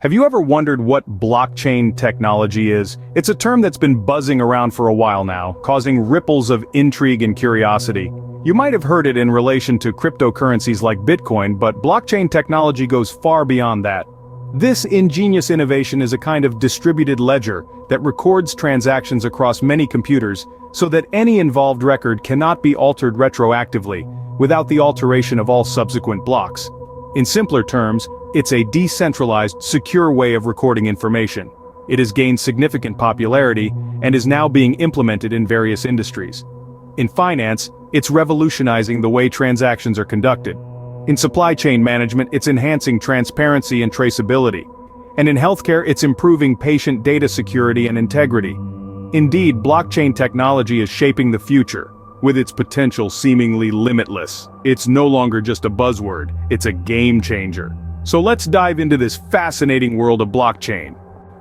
Have you ever wondered what blockchain technology is? It's a term that's been buzzing around for a while now, causing ripples of intrigue and curiosity. You might have heard it in relation to cryptocurrencies like Bitcoin, but blockchain technology goes far beyond that. This ingenious innovation is a kind of distributed ledger that records transactions across many computers so that any involved record cannot be altered retroactively, without the alteration of all subsequent blocks. In simpler terms, it's a decentralized, secure way of recording information. It has gained significant popularity and is now being implemented in various industries. In finance, it's revolutionizing the way transactions are conducted. In supply chain management, it's enhancing transparency and traceability. And in healthcare, it's improving patient data security and integrity. Indeed, blockchain technology is shaping the future, with its potential seemingly limitless. It's no longer just a buzzword, it's a game changer. So let's dive into this fascinating world of blockchain.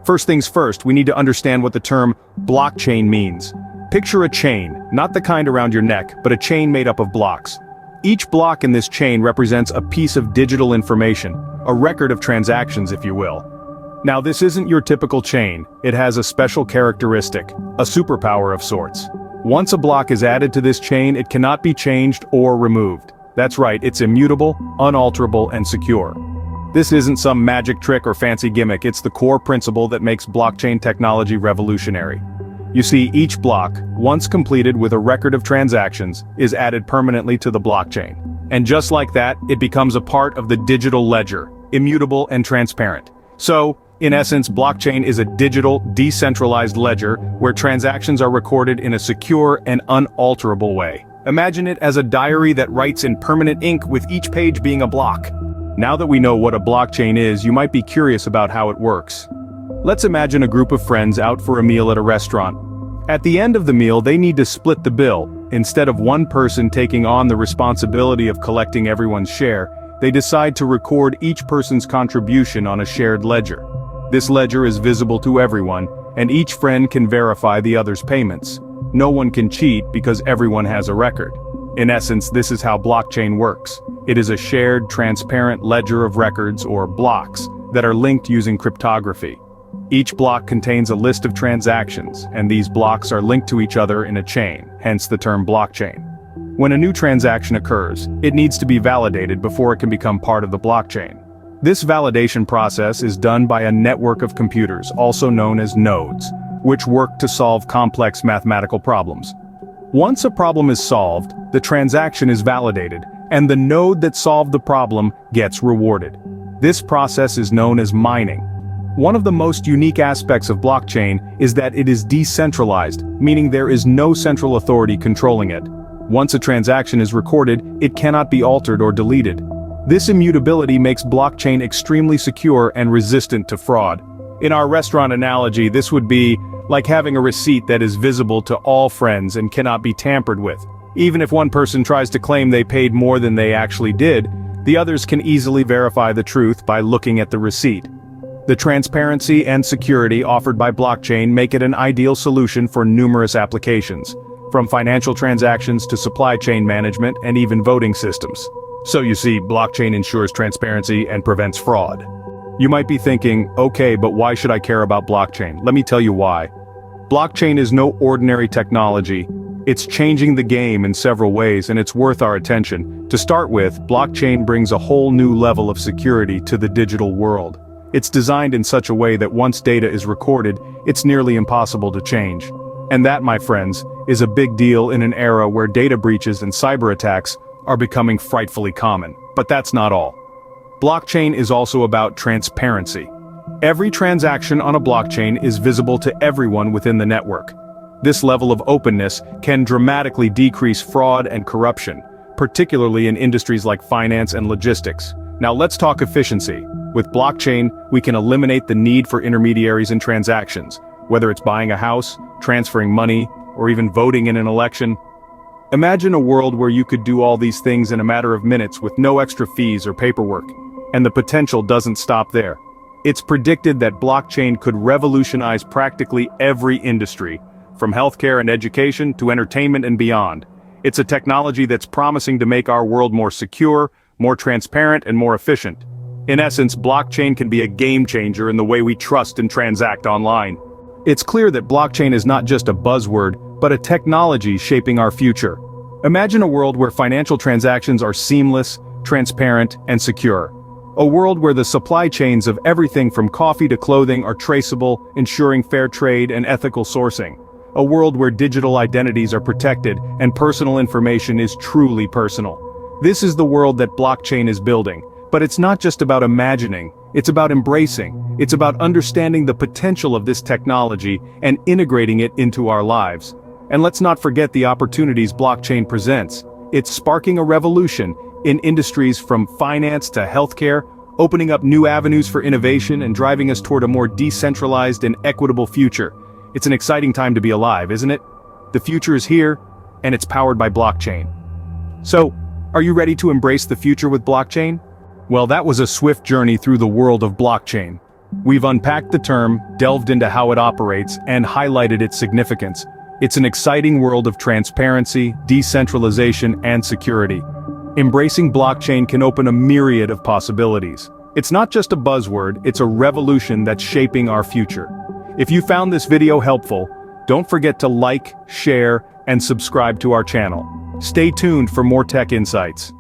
First things first, we need to understand what the term blockchain means. Picture a chain, not the kind around your neck, but a chain made up of blocks. Each block in this chain represents a piece of digital information, a record of transactions, if you will. Now, this isn't your typical chain. It has a special characteristic, a superpower of sorts. Once a block is added to this chain, it cannot be changed or removed. That's right, it's immutable, unalterable, and secure. This isn't some magic trick or fancy gimmick, it's the core principle that makes blockchain technology revolutionary. You see, each block, once completed with a record of transactions, is added permanently to the blockchain. And just like that, it becomes a part of the digital ledger, immutable and transparent. So, in essence, blockchain is a digital, decentralized ledger where transactions are recorded in a secure and unalterable way. Imagine it as a diary that writes in permanent ink with each page being a block. Now that we know what a blockchain is, you might be curious about how it works. Let's imagine a group of friends out for a meal at a restaurant. At the end of the meal, they need to split the bill. Instead of one person taking on the responsibility of collecting everyone's share, they decide to record each person's contribution on a shared ledger. This ledger is visible to everyone, and each friend can verify the other's payments. No one can cheat because everyone has a record. In essence, this is how blockchain works. It is a shared, transparent ledger of records, or blocks, that are linked using cryptography. Each block contains a list of transactions, and these blocks are linked to each other in a chain, hence the term blockchain. When a new transaction occurs, it needs to be validated before it can become part of the blockchain. This validation process is done by a network of computers, also known as nodes, which work to solve complex mathematical problems. Once a problem is solved, the transaction is validated, and the node that solved the problem gets rewarded. This process is known as mining. One of the most unique aspects of blockchain is that it is decentralized, meaning there is no central authority controlling it. Once a transaction is recorded, it cannot be altered or deleted. This immutability makes blockchain extremely secure and resistant to fraud. In our restaurant analogy, this would be like having a receipt that is visible to all friends and cannot be tampered with. Even if one person tries to claim they paid more than they actually did, the others can easily verify the truth by looking at the receipt. The transparency and security offered by blockchain make it an ideal solution for numerous applications, from financial transactions to supply chain management and even voting systems. So you see, blockchain ensures transparency and prevents fraud. You might be thinking, okay, but why should I care about blockchain? Let me tell you why. Blockchain is no ordinary technology. It's changing the game in several ways, and it's worth our attention. To start with, blockchain brings a whole new level of security to the digital world. It's designed in such a way that once data is recorded, it's nearly impossible to change. And that, my friends, is a big deal in an era where data breaches and cyber attacks are becoming frightfully common. But that's not all. Blockchain is also about transparency. Every transaction on a blockchain is visible to everyone within the network. This level of openness can dramatically decrease fraud and corruption, particularly in industries like finance and logistics. Now let's talk efficiency. With blockchain, we can eliminate the need for intermediaries in transactions, whether it's buying a house, transferring money, or even voting in an election. Imagine a world where you could do all these things in a matter of minutes with no extra fees or paperwork. And the potential doesn't stop there. It's predicted that blockchain could revolutionize practically every industry, from healthcare and education to entertainment and beyond. It's a technology that's promising to make our world more secure, more transparent, and more efficient. In essence, blockchain can be a game changer in the way we trust and transact online. It's clear that blockchain is not just a buzzword, but a technology shaping our future. Imagine a world where financial transactions are seamless, transparent, and secure. A world where the supply chains of everything from coffee to clothing are traceable, ensuring fair trade and ethical sourcing. A world where digital identities are protected and personal information is truly personal. This is the world that blockchain is building. But it's not just about imagining, it's about embracing. It's about understanding the potential of this technology and integrating it into our lives. And let's not forget the opportunities blockchain presents. It's sparking a revolution in industries from finance to healthcare, opening up new avenues for innovation and driving us toward a more decentralized and equitable future. It's an exciting time to be alive, isn't it? The future is here, and it's powered by blockchain. So, are you ready to embrace the future with blockchain? Well, that was a swift journey through the world of blockchain. We've unpacked the term, delved into how it operates, and highlighted its significance. It's an exciting world of transparency, decentralization, and security. Embracing blockchain can open a myriad of possibilities. It's not just a buzzword, it's a revolution that's shaping our future. If you found this video helpful, don't forget to like, share, and subscribe to our channel. Stay tuned for more tech insights.